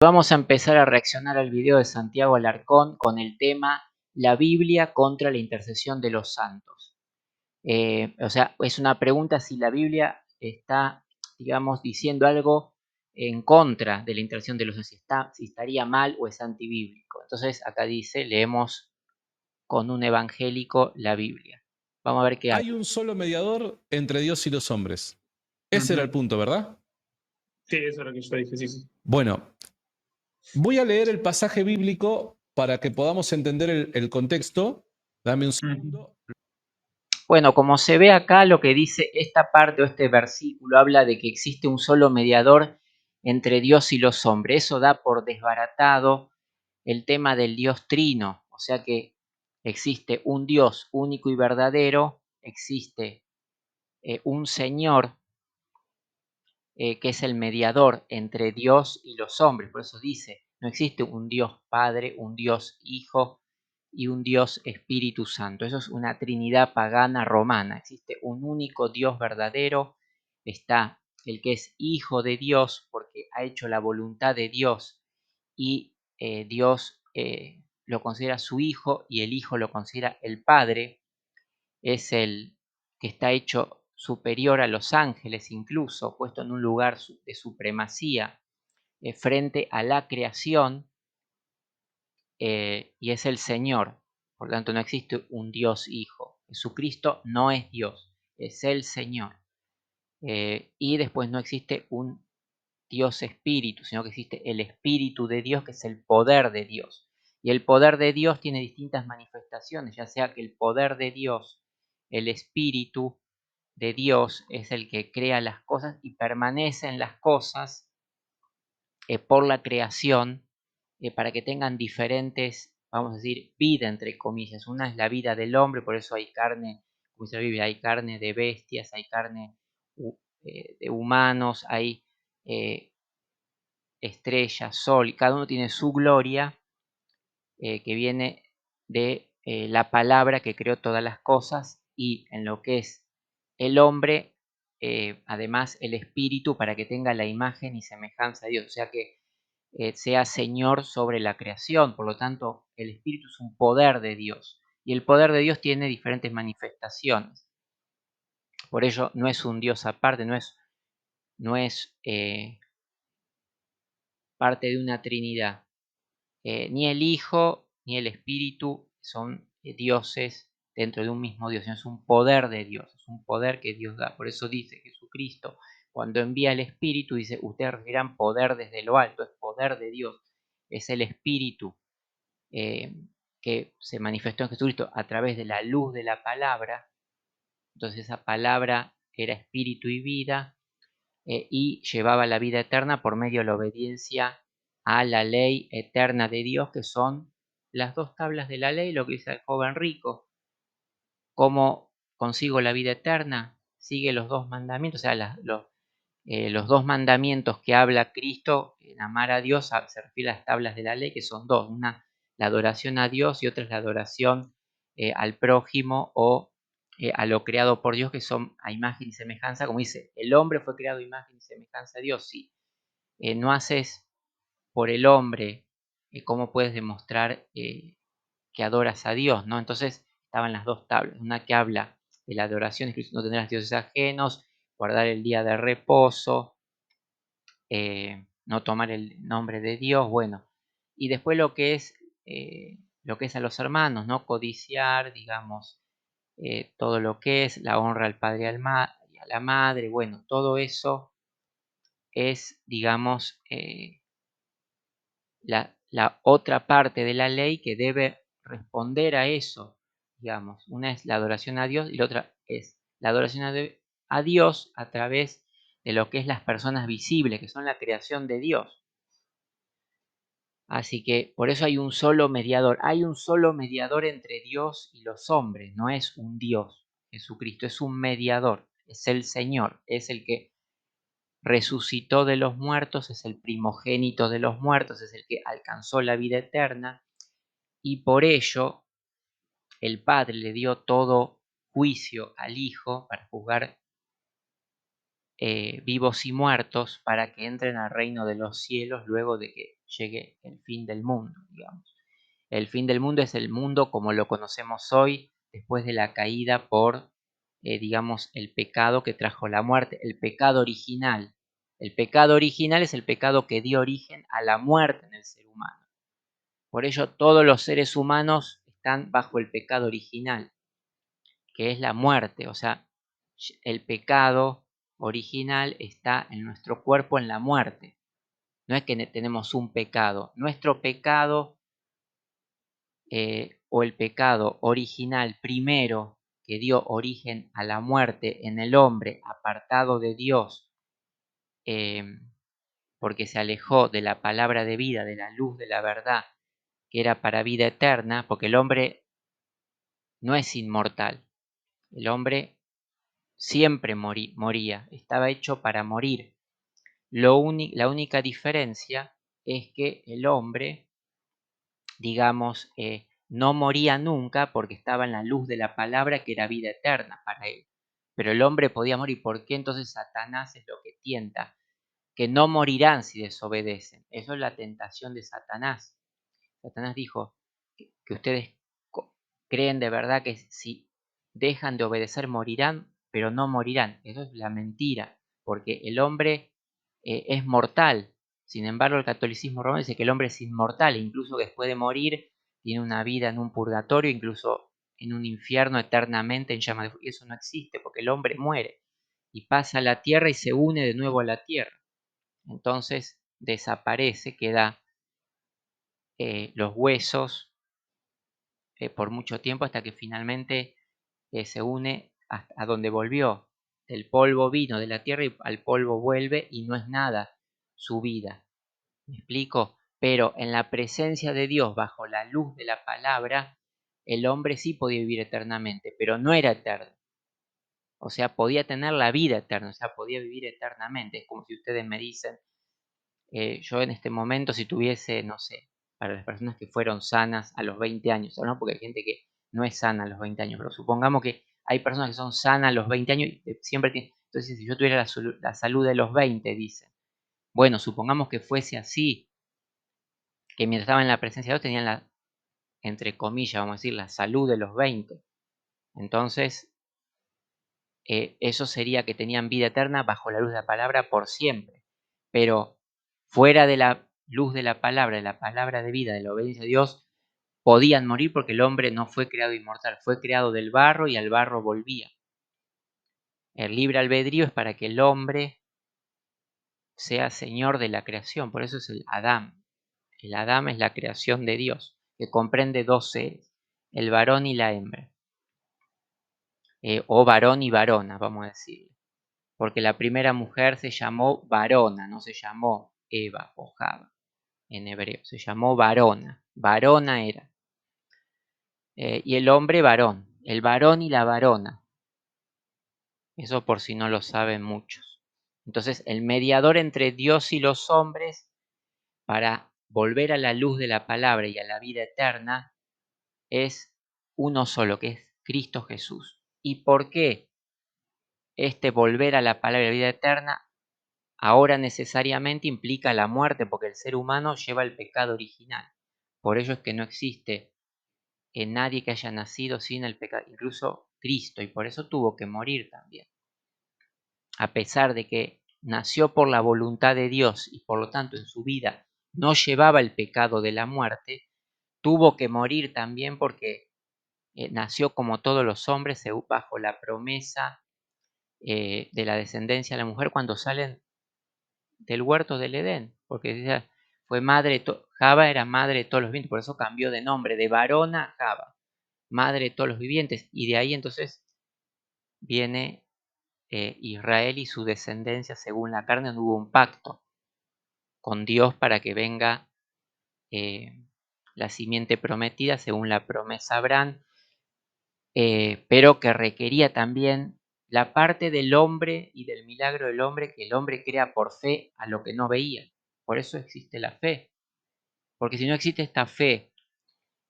Vamos a empezar a reaccionar al video de Santiago Alarcón con el tema La Biblia contra la intercesión de los santos. O sea, es una pregunta si la Biblia está, digamos, diciendo algo en contra de la intercesión de los santos, si estaría mal o es antibíblico. Entonces acá dice, leemos con un evangélico la Biblia. Vamos a ver qué Hay habla. un solo mediador entre Dios y los hombres. Ese era el punto, ¿verdad? Sí, eso es lo que yo dije, sí. Bueno, voy a leer el pasaje bíblico para que podamos entender el contexto. Dame un segundo. Bueno, como se ve acá, lo que dice esta parte o este versículo habla de que existe un solo mediador entre Dios y los hombres. Eso da por desbaratado el tema del Dios trino, o sea que existe un Dios único y verdadero, existe un Señor que es el mediador entre Dios y los hombres. Por eso dice, no existe un Dios Padre, un Dios Hijo y un Dios Espíritu Santo. Eso es una trinidad pagana romana. Existe un único Dios verdadero. Está el que es Hijo de Dios porque ha hecho la voluntad de Dios y Dios lo considera su Hijo y el Hijo lo considera el Padre. Es el que está hecho superior a los ángeles, incluso puesto en un lugar de supremacía frente a la creación, y es el Señor. Por lo tanto, no existe un Dios Hijo. Jesucristo no es Dios, es el Señor. Y después no existe un Dios Espíritu, sino que existe el Espíritu de Dios, que es el poder de Dios. Y el poder de Dios tiene distintas manifestaciones, ya sea que el poder de Dios, el Espíritu de Dios, es el que crea las cosas y permanece en las cosas por la creación, para que tengan diferentes, vamos a decir, vida, entre comillas. Una es la vida del hombre, por eso hay carne, como dice la Biblia, hay carne de bestias, hay carne de humanos, hay estrellas, sol, y cada uno tiene su gloria, que viene de la palabra que creó todas las cosas, y en lo que es el hombre, además el espíritu, para que tenga la imagen y semejanza de Dios, o sea que sea Señor sobre la creación. Por lo tanto, el espíritu es un poder de Dios, y el poder de Dios tiene diferentes manifestaciones. Por ello no es un Dios aparte, no es parte de una Trinidad. Ni el Hijo ni el Espíritu son dioses dentro de un mismo Dios, sino es un poder de Dios, es un poder que Dios da. Por eso dice Jesucristo, cuando envía el Espíritu, dice, ustedes recibirán poder desde lo alto, es poder de Dios, es el Espíritu que se manifestó en Jesucristo a través de la luz de la palabra. Entonces esa palabra era espíritu y vida, y llevaba la vida eterna por medio de la obediencia a la ley eterna de Dios, que son las dos tablas de la ley, lo que dice el joven rico. ¿Cómo consigo la vida eterna? Sigue los dos mandamientos, o sea, los dos mandamientos que habla Cristo en amar a Dios se refiere a las tablas de la ley, que son dos: una, la adoración a Dios, y otra es la adoración al prójimo o a lo creado por Dios, que son a imagen y semejanza. Como dice, el hombre fue creado a imagen y semejanza de Dios. Si no haces por el hombre, ¿cómo puedes demostrar que adoras a Dios, ¿no? Entonces estaban las dos tablas, una que habla de la adoración, no tendrás dioses ajenos, guardar el día de reposo, no tomar el nombre de Dios, bueno, y después lo que es a los hermanos, ¿no? Codiciar, digamos, todo lo que es la honra al padre y a la madre, bueno, todo eso es, digamos, la otra parte de la ley que debe responder a eso, digamos. Una es la adoración a Dios y la otra es la adoración a Dios a través de lo que es las personas visibles, que son la creación de Dios. Así que por eso hay un solo mediador entre Dios y los hombres, no es un Dios. Jesucristo es un mediador, es el Señor, es el que resucitó de los muertos, es el primogénito de los muertos, es el que alcanzó la vida eterna, y por ello el Padre le dio todo juicio al Hijo para juzgar vivos y muertos, para que entren al reino de los cielos luego de que llegue el fin del mundo, digamos. El fin del mundo es el mundo como lo conocemos hoy, después de la caída por, digamos, el pecado que trajo la muerte, el pecado original. El pecado original es el pecado que dio origen a la muerte en el ser humano. Por ello, todos los seres humanos están bajo el pecado original, que es la muerte. O sea, el pecado original está en nuestro cuerpo en la muerte. No es que tenemos un pecado. Nuestro pecado o el pecado original primero que dio origen a la muerte en el hombre apartado de Dios, porque se alejó de la palabra de vida, de la luz de la verdad, que era para vida eterna, porque el hombre no es inmortal. El hombre siempre moría, estaba hecho para morir. La única diferencia es que el hombre, digamos, no moría nunca porque estaba en la luz de la palabra que era vida eterna para él. Pero el hombre podía morir. ¿Por qué entonces Satanás es lo que tienta? Que no morirán si desobedecen. Eso es la tentación de Satanás. Satanás dijo que ustedes creen de verdad que si dejan de obedecer morirán, pero no morirán. Eso es la mentira, porque el hombre es mortal. Sin embargo, el catolicismo romano dice que el hombre es inmortal, e incluso después de morir tiene una vida en un purgatorio, incluso en un infierno eternamente en llamas de fuego. Y eso no existe, porque el hombre muere y pasa a la tierra y se une de nuevo a la tierra. Entonces desaparece, queda los huesos por mucho tiempo hasta que finalmente se une a donde volvió. Del polvo vino de la tierra y al polvo vuelve y no es nada su vida. ¿Me explico? Pero en la presencia de Dios, bajo la luz de la palabra, el hombre sí podía vivir eternamente, pero no era eterno. O sea, podía tener la vida eterna, o sea, podía vivir eternamente. Es como si ustedes me dicen, yo en este momento si tuviese, no sé, para las personas que fueron sanas a los 20 años, ¿no? Porque hay gente que no es sana a los 20 años, pero supongamos que hay personas que son sanas a los 20 años y siempre tienen, entonces si yo tuviera la salud de los 20, dicen, bueno, supongamos que fuese así, que mientras estaba en la presencia de Dios tenían la, entre comillas, vamos a decir, la salud de los 20. Entonces, eso sería que tenían vida eterna bajo la luz de la palabra por siempre. Pero fuera de la luz de la palabra de vida, de la obediencia a Dios, podían morir porque el hombre no fue creado inmortal, fue creado del barro y al barro volvía. El libre albedrío es para que el hombre sea señor de la creación, por eso es el Adán. El Adán es la creación de Dios, que comprende dos seres, el varón y la hembra. O varón y varona, vamos a decir. Porque la primera mujer se llamó varona, no se llamó Eva o Java en hebreo, se llamó varona, varona era. Y el hombre varón, el varón y la varona. Eso por si no lo saben muchos. Entonces, el mediador entre Dios y los hombres para volver a la luz de la palabra y a la vida eterna es uno solo, que es Cristo Jesús. ¿Y por qué este volver a la palabra y la vida eterna ahora necesariamente implica la muerte? Porque el ser humano lleva el pecado original. Por ello es que no existe en nadie que haya nacido sin el pecado, incluso Cristo, y por eso tuvo que morir también. A pesar de que nació por la voluntad de Dios y por lo tanto en su vida no llevaba el pecado de la muerte, tuvo que morir también porque nació como todos los hombres bajo la promesa de la descendencia de la mujer cuando salen del huerto del Edén, porque decía, fue madre, Java era madre de todos los vivientes, por eso cambió de nombre, de varona a Java, madre de todos los vivientes, y de ahí entonces viene Israel y su descendencia según la carne. No hubo un pacto con Dios para que venga la simiente prometida según la promesa Abraham, pero que requería también la parte del hombre y del milagro del hombre, que el hombre crea por fe a lo que no veía. Por eso existe la fe, porque si no existe esta fe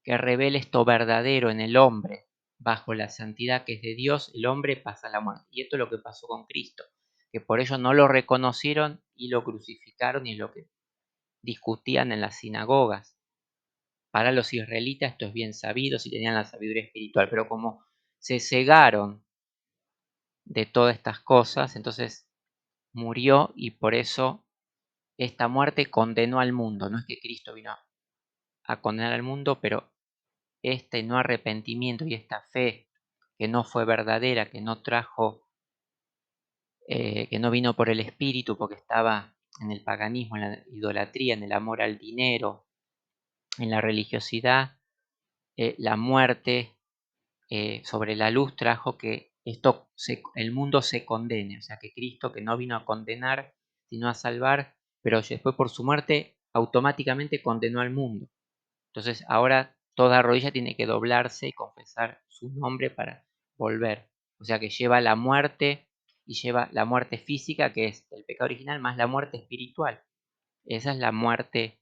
que revela esto verdadero en el hombre bajo la santidad que es de Dios, el hombre pasa a la muerte. Y esto es lo que pasó con Cristo, que por ello no lo reconocieron y lo crucificaron, y es lo que discutían en las sinagogas. Para los israelitas esto es bien sabido si tenían la sabiduría espiritual, pero como se cegaron de todas estas cosas, entonces murió y por eso esta muerte condenó al mundo. No es que Cristo vino a condenar al mundo, pero este no arrepentimiento y esta fe que no fue verdadera, que no trajo, que no vino por el espíritu porque estaba en el paganismo, en la idolatría, en el amor al dinero, en la religiosidad, la muerte sobre la luz trajo que el mundo se condene, o sea que Cristo, que no vino a condenar sino a salvar, pero después por su muerte automáticamente condenó al mundo. Entonces ahora toda rodilla tiene que doblarse y confesar su nombre para volver. O sea que lleva la muerte y lleva la muerte física, que es el pecado original, más la muerte espiritual. Esa es la muerte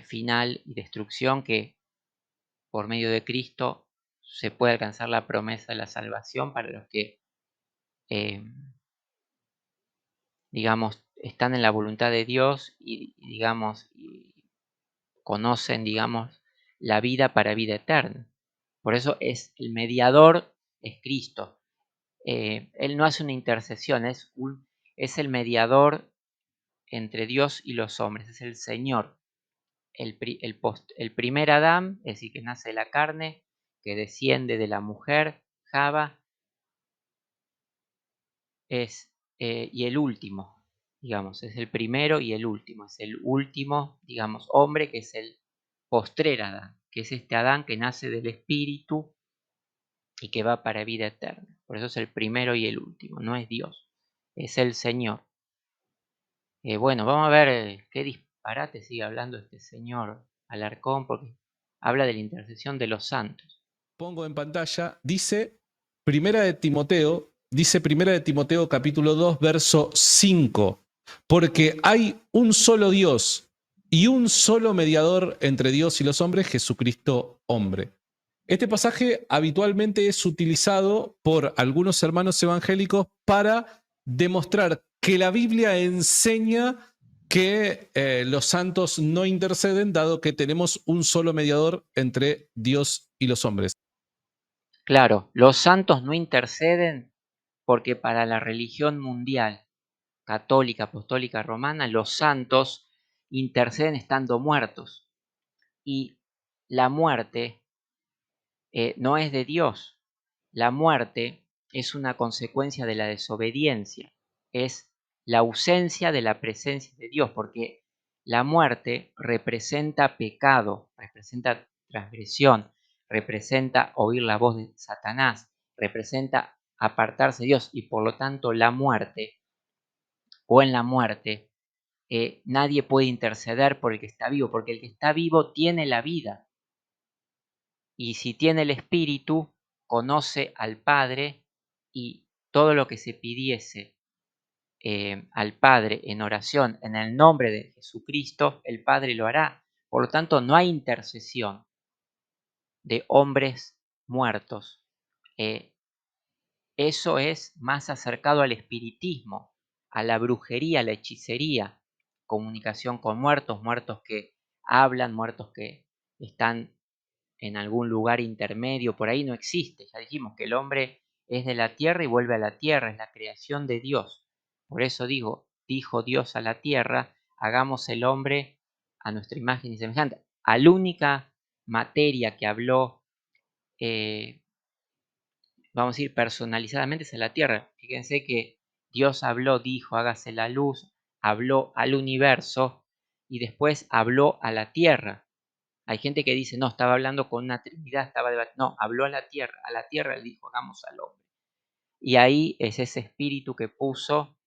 final y destrucción que por medio de Cristo se puede alcanzar la promesa de la salvación para los que, digamos, están en la voluntad de Dios digamos, y conocen, digamos, la vida para vida eterna. Por eso es el mediador, es Cristo. Él no hace una intercesión, es el mediador entre Dios y los hombres, es el Señor. El primer Adán, es decir, que nace de la carne, que desciende de la mujer, Java, y el último, digamos, es el primero y el último, es el último, digamos, hombre, que es el postrer Adán, que es este Adán que nace del Espíritu y que va para vida eterna. Por eso es el primero y el último, no es Dios, es el Señor. Bueno, vamos a ver qué disparate sigue hablando este señor Alarcón, porque habla de la intercesión de los santos. Pongo en pantalla, dice Primera de Timoteo capítulo 2, verso 5, porque hay un solo Dios y un solo mediador entre Dios y los hombres, Jesucristo hombre. Este pasaje habitualmente es utilizado por algunos hermanos evangélicos para demostrar que la Biblia enseña que los santos no interceden, dado que tenemos un solo mediador entre Dios y los hombres. Claro, los santos no interceden porque para la religión mundial, católica, apostólica, romana, los santos interceden estando muertos. Y la muerte no es de Dios. La muerte es una consecuencia de la desobediencia, es la ausencia de la presencia de Dios, porque la muerte representa pecado, representa transgresión, representa oír la voz de Satanás, representa apartarse de Dios y por lo tanto la muerte o en la muerte nadie puede interceder por el que está vivo, porque el que está vivo tiene la vida. Y si tiene el Espíritu, conoce al Padre y todo lo que se pidiese al Padre en oración en el nombre de Jesucristo, el Padre lo hará. Por lo tanto, no hay intercesión de hombres muertos. Eso es más acercado al espiritismo, a la brujería, a la hechicería, comunicación con muertos, muertos que hablan, muertos que están en algún lugar intermedio, por ahí no existe. Ya dijimos que el hombre es de la tierra y vuelve a la tierra, es la creación de Dios. Por eso dijo Dios a la tierra, hagamos el hombre a nuestra imagen y semejanza. A la única materia que habló, vamos a decir, personalizadamente es a la tierra. Fíjense que Dios habló, dijo, hágase la luz, habló al universo y después habló a la tierra. Hay gente que dice, no, estaba hablando con una trinidad, estaba debatiendo. No, habló a la tierra le dijo, hagamos al hombre. Y ahí es ese espíritu que puso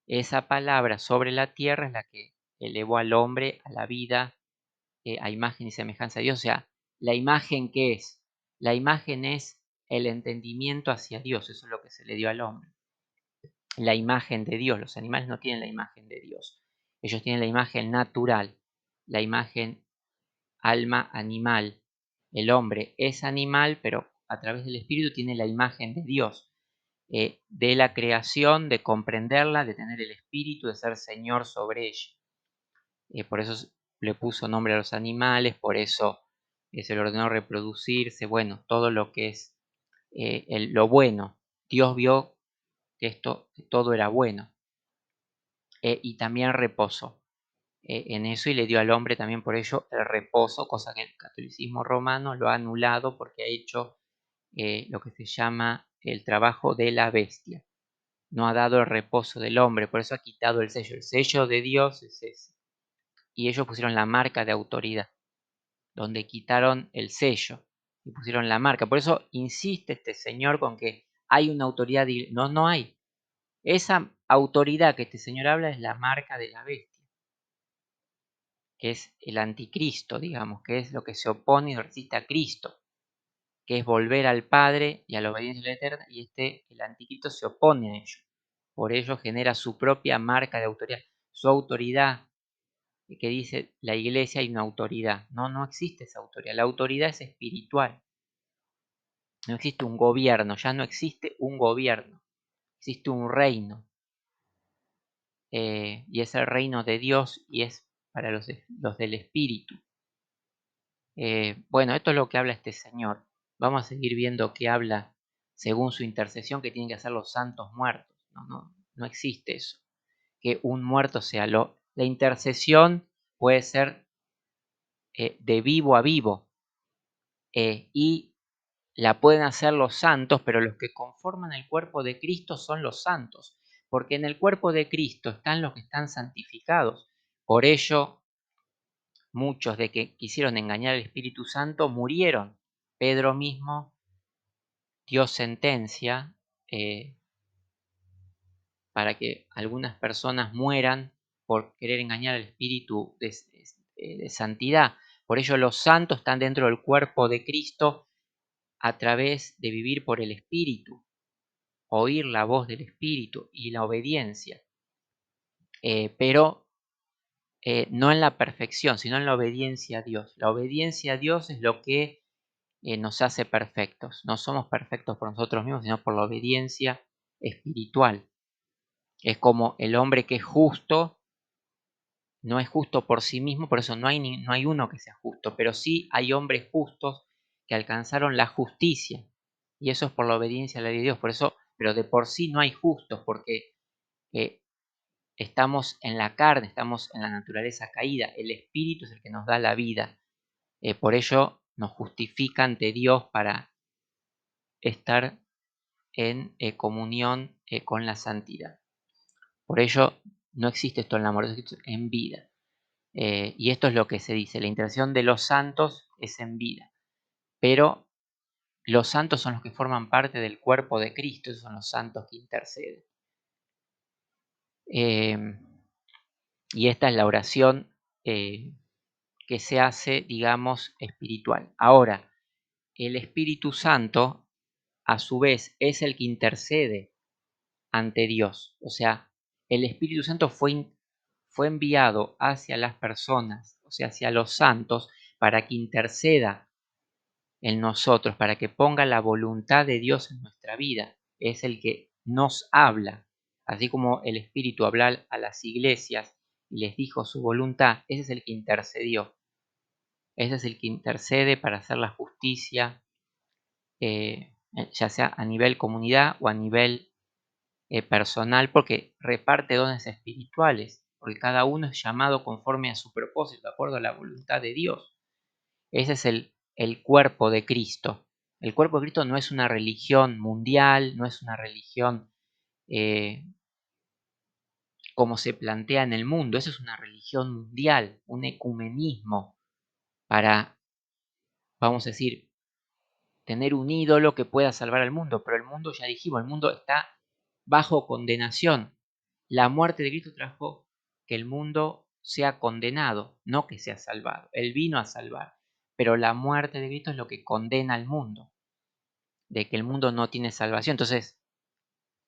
esa palabra sobre la tierra, es la que elevó al hombre a la vida, a imagen y semejanza de Dios. O sea, la imagen, ¿qué es? La imagen es el entendimiento hacia Dios, eso es lo que se le dio al hombre. La imagen de Dios, los animales no tienen la imagen de Dios, ellos tienen la imagen natural, la imagen alma animal. El hombre es animal, pero a través del espíritu tiene la imagen de Dios, de la creación, de comprenderla, de tener el espíritu, de ser Señor sobre ella. por eso le puso nombre a los animales, por eso se le ordenó reproducirse, bueno, todo lo que es lo bueno. Dios vio que todo era bueno, y también reposó en eso, y le dio al hombre también por ello el reposo, cosa que el catolicismo romano lo ha anulado porque ha hecho lo que se llama el trabajo de la bestia. No ha dado el reposo del hombre, por eso ha quitado el sello. El sello de Dios es ese. Y ellos pusieron la marca de autoridad, donde quitaron el sello y pusieron la marca. Por eso insiste este señor con que hay una autoridad. No, no hay. Esa autoridad que este señor habla es la marca de la bestia, que es el anticristo, digamos, que es lo que se opone y resiste a Cristo, que es volver al Padre y a la obediencia de la eterna, y el anticristo se opone a ello. Por ello genera su propia marca de autoridad, su autoridad, que dice la iglesia hay una autoridad. No, no existe esa autoridad. La autoridad es espiritual. No existe un gobierno, ya no existe un gobierno. Existe un reino. Y es el reino de Dios y es para los del Espíritu. Bueno, esto es lo que habla este señor. Vamos a seguir viendo qué habla según su intercesión que tienen que hacer los santos muertos. No existe eso. Que un muerto sea la intercesión puede ser de vivo a vivo, y la pueden hacer los santos, pero los que conforman el cuerpo de Cristo son los santos, porque en el cuerpo de Cristo están los que están santificados. Por ello, muchos de que quisieron engañar al Espíritu Santo murieron. Pedro mismo dio sentencia para que algunas personas mueran por querer engañar al Espíritu de santidad. Por ello los santos están dentro del cuerpo de Cristo a través de vivir por el Espíritu, oír la voz del Espíritu y la obediencia, pero no en la perfección, sino en la obediencia a Dios. La obediencia a Dios es lo que nos hace perfectos. No somos perfectos por nosotros mismos, sino por la obediencia espiritual. Es como el hombre que es justo, no es justo por sí mismo, por eso no hay uno que sea justo, pero sí hay hombres justos que alcanzaron la justicia, y eso es por la obediencia a la ley de Dios. Por eso, pero de por sí no hay justos, porque estamos en la carne, estamos en la naturaleza caída. El Espíritu es el que nos da la vida. Por ello nos justifica ante Dios para estar en comunión con la santidad. Por ello no existe esto en la muerte, existe en vida. Y esto es lo que se dice, la intercesión de los santos es en vida. Pero los santos son los que forman parte del cuerpo de Cristo, esos son los santos que interceden. Y esta es la oración que se hace, digamos, espiritual. Ahora, el Espíritu Santo, a su vez, es el que intercede ante Dios. O sea, el Espíritu Santo fue enviado hacia las personas, o sea, hacia los santos, para que interceda en nosotros, para que ponga la voluntad de Dios en nuestra vida. Es el que nos habla, así como el Espíritu habla a las iglesias y les dijo su voluntad. Ese es el que intercedió. Ese es el que intercede para hacer la justicia, ya sea a nivel comunidad o a nivel personal, porque reparte dones espirituales, porque cada uno es llamado conforme a su propósito, de acuerdo a la voluntad de Dios. Ese es el cuerpo de Cristo. El cuerpo de Cristo no es una religión mundial, no es una religión como se plantea en el mundo. Eso es una religión mundial, un ecumenismo para, vamos a decir, tener un ídolo que pueda salvar al mundo. Pero el mundo, ya dijimos, el mundo está bajo condenación. La muerte de Cristo trajo que el mundo sea condenado, no que sea salvado. Él vino a salvar, pero la muerte de Cristo es lo que condena al mundo, de que el mundo no tiene salvación. Entonces,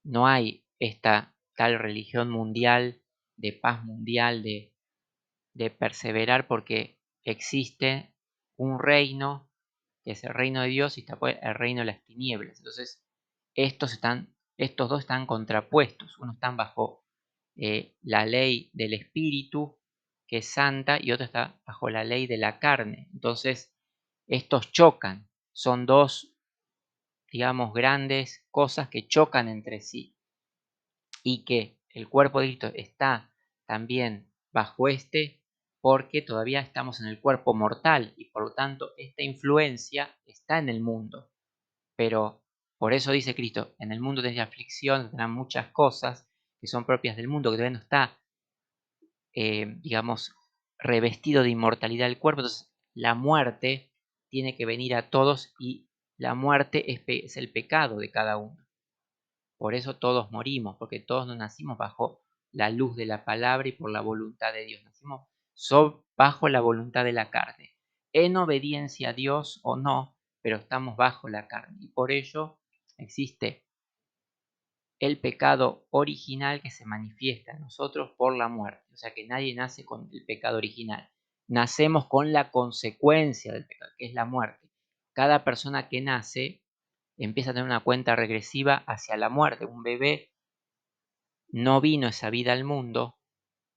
no hay esta tal religión mundial, de paz mundial, de perseverar, porque existe un reino, que es el reino de Dios, y está el reino de las tinieblas. Entonces, estos dos están contrapuestos. Uno están bajo la ley del Espíritu, que es santa, y otra está bajo la ley de la carne. Entonces, estos chocan. Son dos, digamos, grandes cosas que chocan entre sí. Y que el cuerpo de Cristo está también bajo porque todavía estamos en el cuerpo mortal y por lo tanto esta influencia está en el mundo. Pero por eso dice Cristo, en el mundo tendrá aflicción, tendrán muchas cosas que son propias del mundo, que todavía no está, digamos, revestido de inmortalidad el cuerpo. Entonces la muerte tiene que venir a todos y la muerte es el pecado de cada uno. Por eso todos morimos, porque todos no nacimos bajo la luz de la palabra y por la voluntad de Dios. Nacimos bajo la voluntad de la carne, en obediencia a Dios o no, pero estamos bajo la carne. Y por ello existe el pecado original que se manifiesta en nosotros por la muerte. O sea que nadie nace con el pecado original. Nacemos con la consecuencia del pecado, que es la muerte. Cada persona que nace empieza a tener una cuenta regresiva hacia la muerte. Un bebé no vino esa vida al mundo,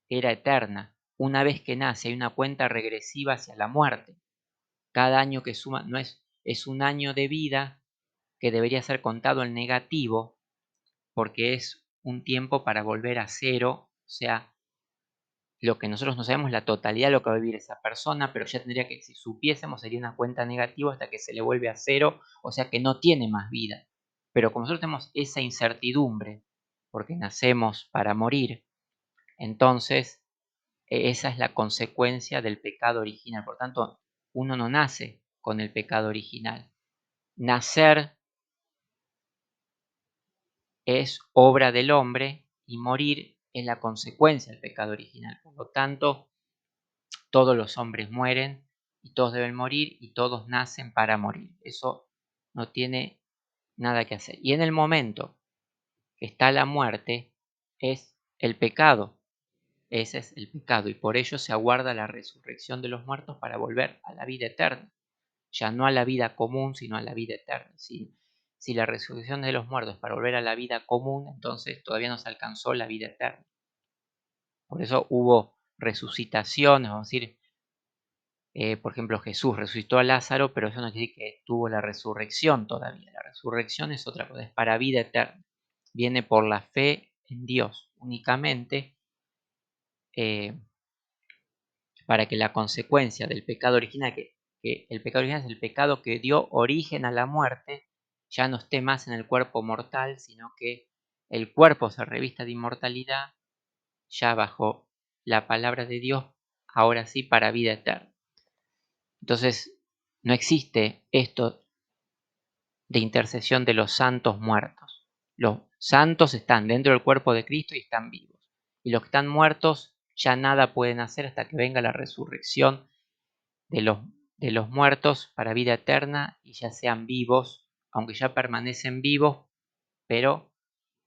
era eterna. Una vez que nace hay una cuenta regresiva hacia la muerte. Cada año que suma no es un año de vida que debería ser contado en negativo, porque es un tiempo para volver a cero. O sea, lo que nosotros no sabemos es la totalidad de lo que va a vivir esa persona, pero ya tendría que, si supiésemos, sería una cuenta negativa hasta que se le vuelve a cero, o sea que no tiene más vida. Pero como nosotros tenemos esa incertidumbre, porque nacemos para morir, entonces esa es la consecuencia del pecado original. Por tanto, uno no nace con el pecado original. Nacer es obra del hombre y morir es la consecuencia del pecado original. Por lo tanto, todos los hombres mueren y todos deben morir y todos nacen para morir. Eso no tiene nada que hacer. Y en el momento que está la muerte es el pecado. Ese es el pecado y por ello se aguarda la resurrección de los muertos para volver a la vida eterna. Ya no a la vida común, sino a la vida eterna. Si la resurrección de los muertos es para volver a la vida común, entonces todavía no se alcanzó la vida eterna. Por eso hubo resucitaciones, vamos a decir, por ejemplo, Jesús resucitó a Lázaro, pero eso no quiere decir que tuvo la resurrección todavía. La resurrección es otra cosa, es para vida eterna. Viene por la fe en Dios únicamente, para que la consecuencia del pecado original, que el pecado original es el pecado que dio origen a la muerte, ya no esté más en el cuerpo mortal, sino que el cuerpo se revista de inmortalidad, ya bajo la palabra de Dios, ahora sí para vida eterna. Entonces, no existe esto de intercesión de los santos muertos. Los santos están dentro del cuerpo de Cristo y están vivos. Y los que están muertos ya nada pueden hacer hasta que venga la resurrección de los muertos para vida eterna y ya sean vivos, aunque ya permanecen vivos, pero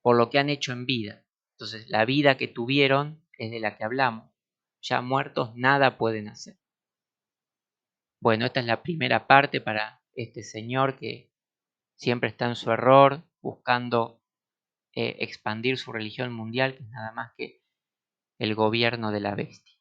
por lo que han hecho en vida. Entonces, la vida que tuvieron es de la que hablamos. Ya muertos nada pueden hacer. Bueno, esta es la primera parte para este señor que siempre está en su error, buscando expandir su religión mundial, que es nada más que el gobierno de la bestia.